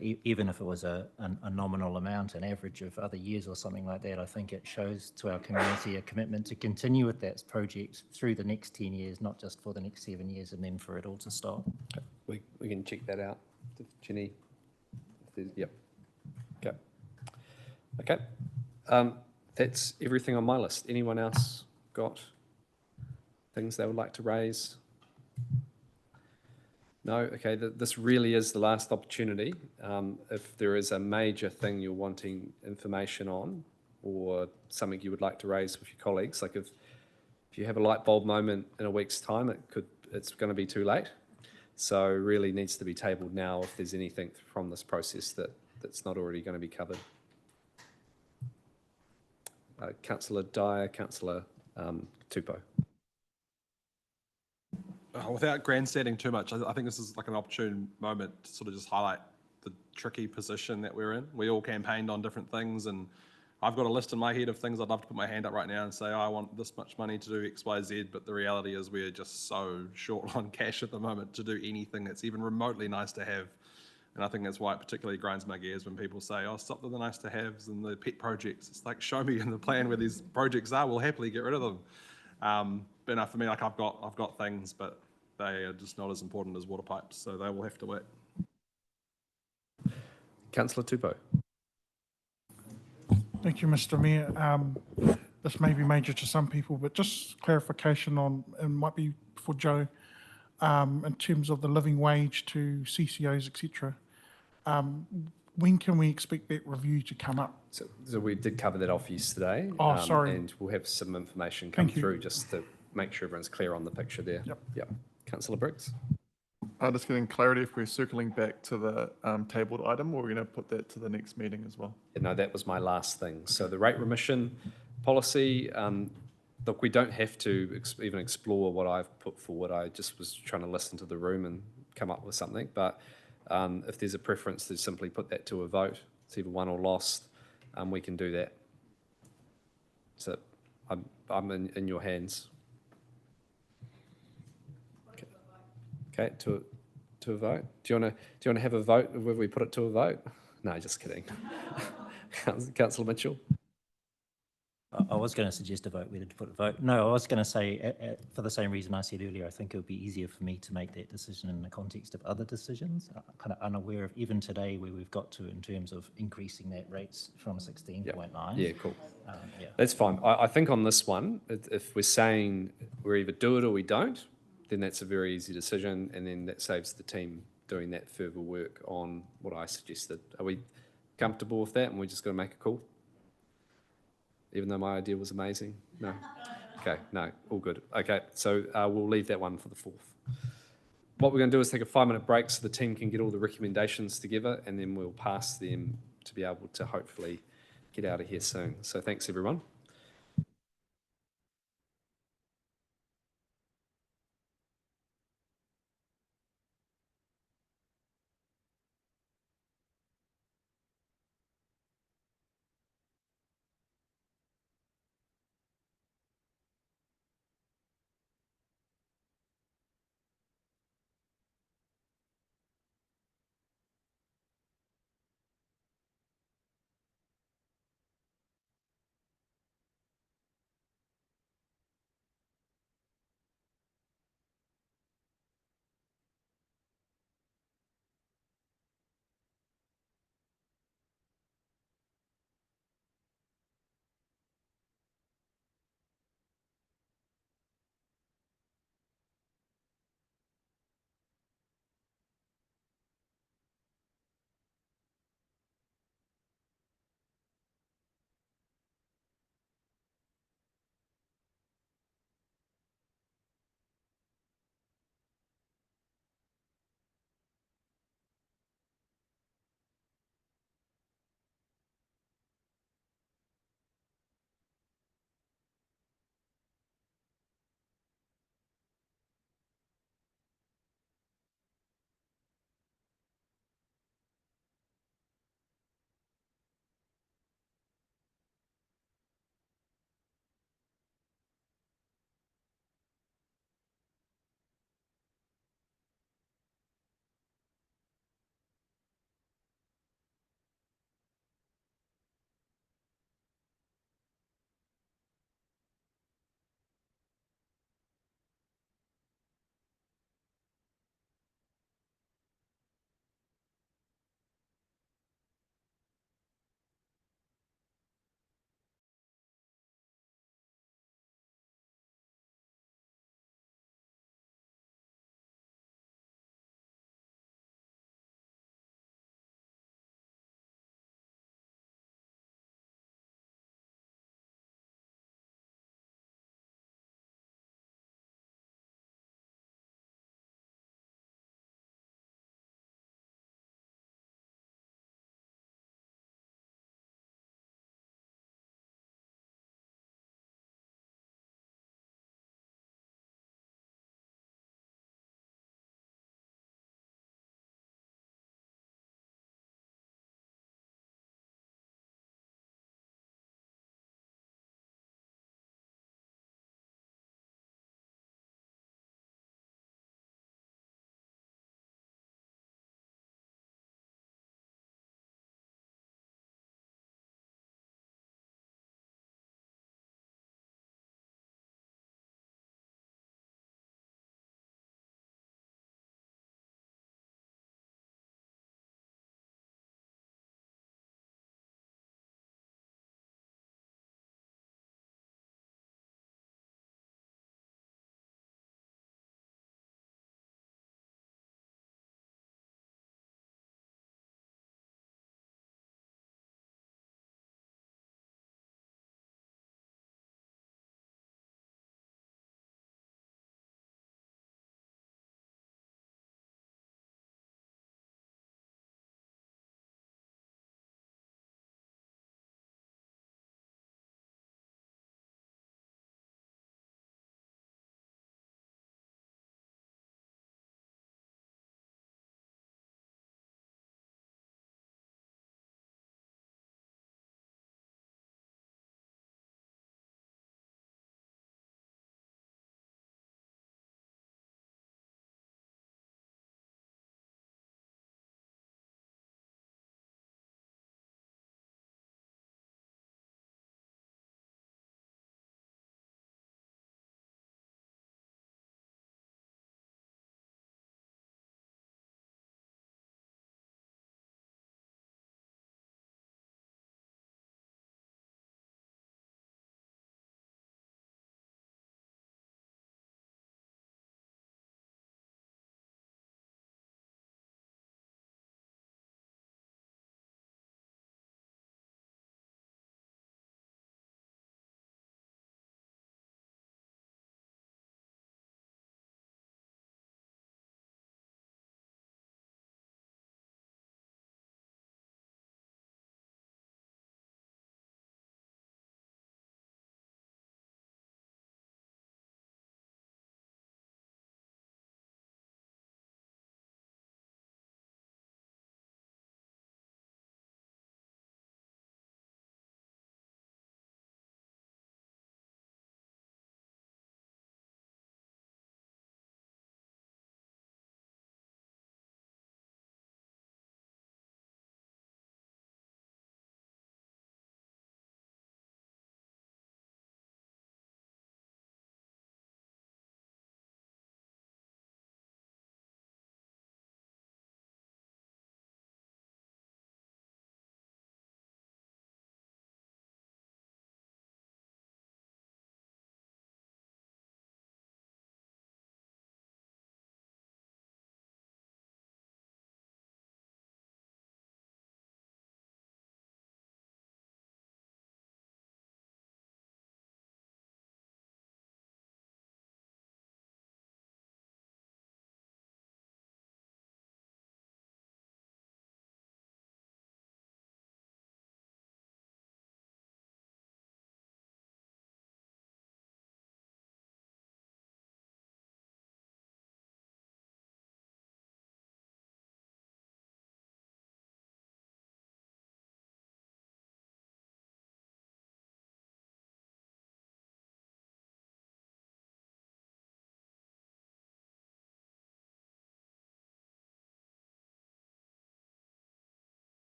even if it was a nominal amount, an average of other years or something like that. I think it shows to our community a commitment to continue with that project through the next 10 years, not just for the next 7 years and then for it all to stop. We can check that out. Jenny? Yep. Okay. Okay. That's everything on my list. Anyone else got things they would like to raise? No? Okay, this really is the last opportunity. If there is a major thing you're wanting information on or something you would like to raise with your colleagues, like if you have a light bulb moment in a week's time, it's going to be too late. So really needs to be tabled now if there's anything from this process that's not already going to be covered. Councillor Dyer, Councillor Tupou. Without grandstanding too much, I think this is like an opportune moment to sort of just highlight the tricky position that we're in. We all campaigned on different things, and I've got a list in my head of things I'd love to put my hand up right now and say, oh, I want this much money to do X, Y, Z, but the reality is we're just so short on cash at the moment to do anything that's even remotely nice to have. And I think that's why it particularly grinds my gears when people say, oh, stop the nice to haves and the pet projects. It's like, show me in the plan where these projects are, we'll happily get rid of them. But no, for me, like I've got things, but they are just not as important as water pipes, so they will have to wait. Councillor Tupou. Thank you, Mr. Mayor. This may be major to some people, but just clarification on, it might be for Joe, in terms of the living wage to CCOs, etc. When can we expect that review to come up? So we did cover that off yesterday. Oh, sorry. And we'll have some information come through just to make sure everyone's clear on the picture there. Yep. Councillor Briggs. Just getting clarity if we're circling back to the tabled item, or we're going to put that to the next meeting as well. No, that was my last thing. So the rate remission policy, look, we don't have to even explore what I've put forward. I just was trying to listen to the room and come up with something. But if there's a preference to simply put that to a vote, it's either won or lost, we can do that. So I'm in your hands. Okay, to a vote. Do you want to have a vote whether we put it to a vote? No, just kidding. Councillor Mitchell. I was going to suggest a vote, whether to put a vote. No, I was going to say, for the same reason I said earlier, I think it would be easier for me to make that decision in the context of other decisions. I'm kind of unaware of even today where we've got to in terms of increasing that rates from 16.9. Yeah, cool. Yeah. That's fine. I think on this one, if we're saying we either do it or we don't, then that's a very easy decision, and then that saves the team doing that further work on what I suggested. Are we comfortable with that, and we're just going to make a call? Even though my idea was amazing? No? Okay, no, all good. Okay, so we'll leave that one for the 4th. What we're going to do is take a 5-minute break so the team can get all the recommendations together, and then we'll pass them to be able to hopefully get out of here soon. So thanks, everyone.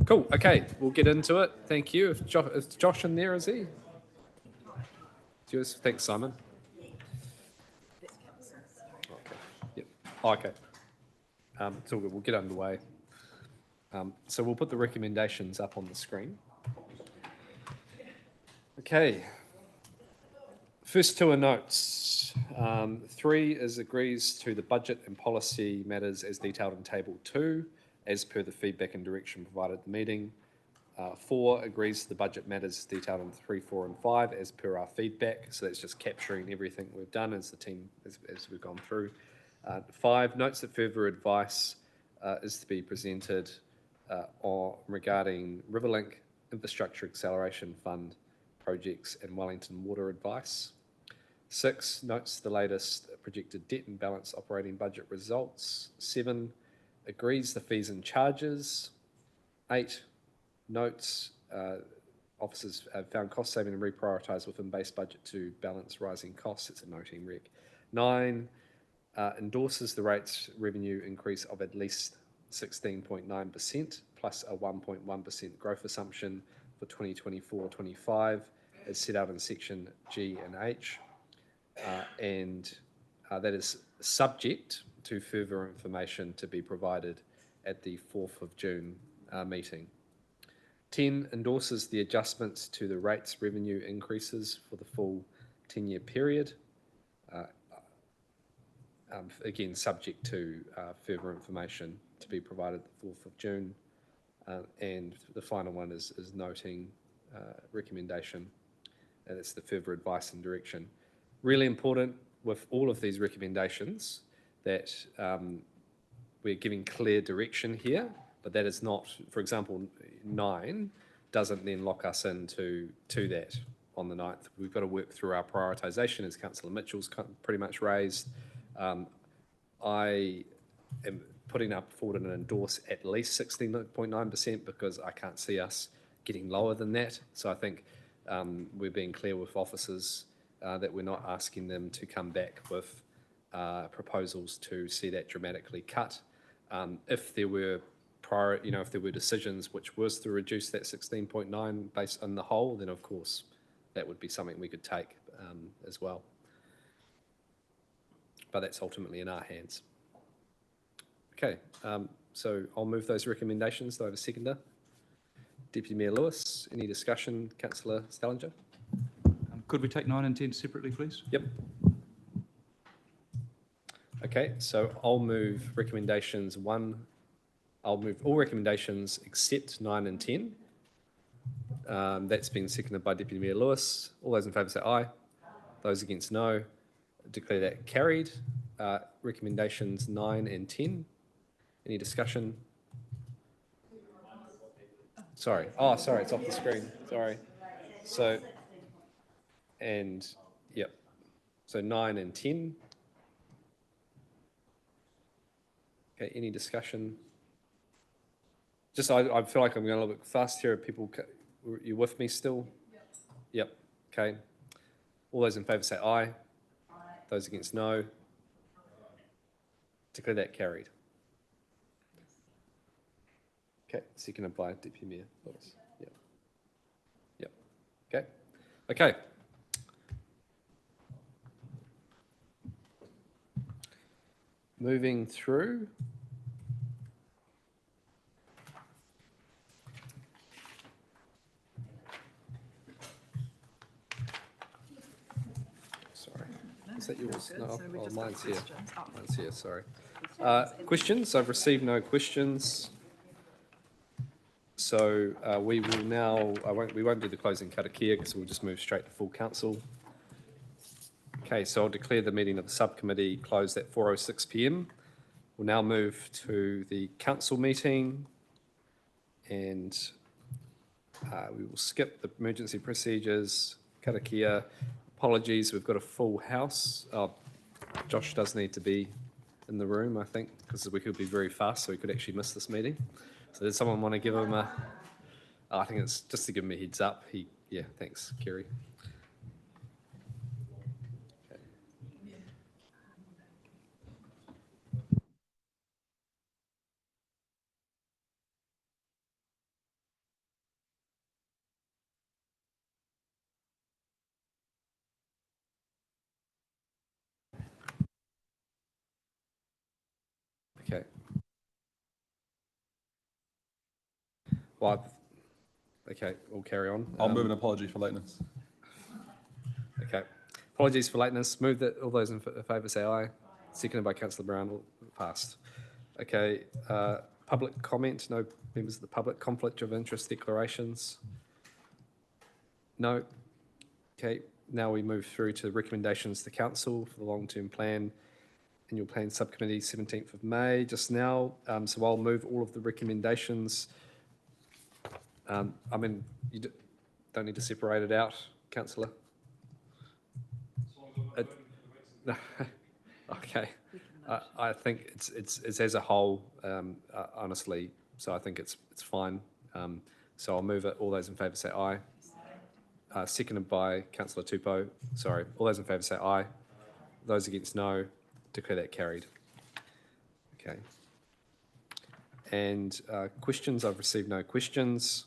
Cool. Okay, we'll get into it. Thank you. Is Josh in there? Is he? It's yours. Thanks, Simon. Okay. Yep. Okay. It's all good. We'll get underway. So we'll put the recommendations up on the screen. Okay. First two are notes. 3 is agrees to the budget and policy matters as detailed in Table 2, as per the feedback and direction provided at the meeting. 4 agrees to the budget matters detailed in 3, 4, and 5, as per our feedback. So that's just capturing everything we've done as the team, as we've gone through. 5 notes that further advice is to be presented regarding Riverlink Infrastructure Acceleration Fund projects and Wellington Water advice. 6 notes the latest projected debt and balance operating budget results. 7 agrees the fees and charges. 8 notes officers have found cost saving and reprioritised within base budget to balance rising costs. It's a noting rec. 9 endorses the rates revenue increase of at least 16.9% plus a 1.1% growth assumption for 2024-25 as set out in section G and H. And that is subject to further information to be provided at the 4th of June meeting. 10 endorses the adjustments to the rates revenue increases for the full 10-year period. Again, subject to further information to be provided the 4th of June. And the final one is noting recommendation, and it's the further advice and direction. Really important with all of these recommendations that we're giving clear direction here, but that is not, for example, 9 doesn't then lock us into that on the 9th. We've got to work through our prioritisation, as Councillor Mitchell's pretty much raised. I am putting up forward and endorse at least 16.9% because I can't see us getting lower than that. So I think we're being clear with officers that we're not asking them to come back with proposals to see that dramatically cut. If there were if there were decisions which was to reduce that 16.9 based on the whole, then of course that would be something we could take as well. But that's ultimately in our hands. Okay, so I'll move those recommendations. Do I have a seconder? Deputy Mayor Lewis, any discussion? Councillor Stellinger? Could we take 9 and 10 separately, please? Yep. Okay, so I'll move recommendations 1. I'll move all recommendations except 9 and 10. That's been seconded by Deputy Mayor Lewis. All those in favour say aye. Those against no. Declare that carried. Recommendations 9 and 10. Any discussion? Sorry. Oh, sorry, it's off the screen. Sorry. So, and, yep. So 9 and 10. Okay, any discussion? Just, I feel like I'm going a little bit fast here. People, you with me still? Yep. Okay. All those in favour say aye. Those against no. Declare that carried. Okay, seconded by Deputy Mayor Lewis. Yep. Yep. Okay. Okay. Moving through. Sorry. Is that yours? No, oh, mine's here. Mine's here, sorry. Questions? I've received no questions. So we will now, we won't do the closing karakia because we'll just move straight to full council. Okay, so I'll declare the meeting of the subcommittee closed at 4:06 p.m. We'll now move to the council meeting and we will skip the emergency procedures, karakia. Apologies, we've got a full house. Josh does need to be in the room, I think, because we could be very fast, so we could actually miss this meeting. So does someone want to give him a... I think it's just to give him a heads up. Yeah, thanks, Kerry. Well, okay, we'll carry on. I'll move an apology for lateness. Okay. Apologies for lateness. Move that all those in favour say aye. Seconded by Councillor Brown. Passed. Okay. Public comment. No members of the public. Conflict of interest declarations. No. Okay. Now we move through to recommendations to council for the long-term plan. Annual plan subcommittee, 17th of May. Just now. So I'll move all of the recommendations. I mean, you don't need to separate it out, councillor. No. Okay. I think it's as a whole, honestly. So I think it's fine. So I'll move it. All those in favour say aye. Seconded by Councillor Tupou. Sorry. All those in favour say aye. Those against no. Declare that carried. Okay. And questions. I've received no questions.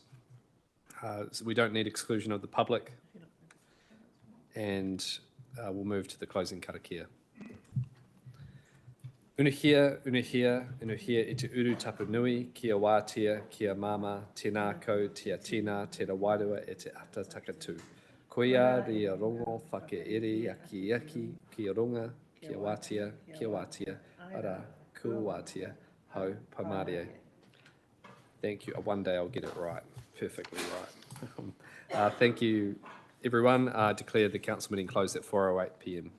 So we don't need exclusion of the public. And we'll move to the closing karakia. Unuhia, unuhia, unuhia i te uru tapu nui, kia wātia, kia mama, tēnā kau, tia tina, tēra wairua e te ata takatū. Koia ria rongo whake ere aki aki, kia ronga, kia wātia, ara, kua wātia, hau, paumarie. Thank you. One day I'll get it right, perfectly right. Thank you, everyone. Declare the council meeting closed at 4:08 p.m.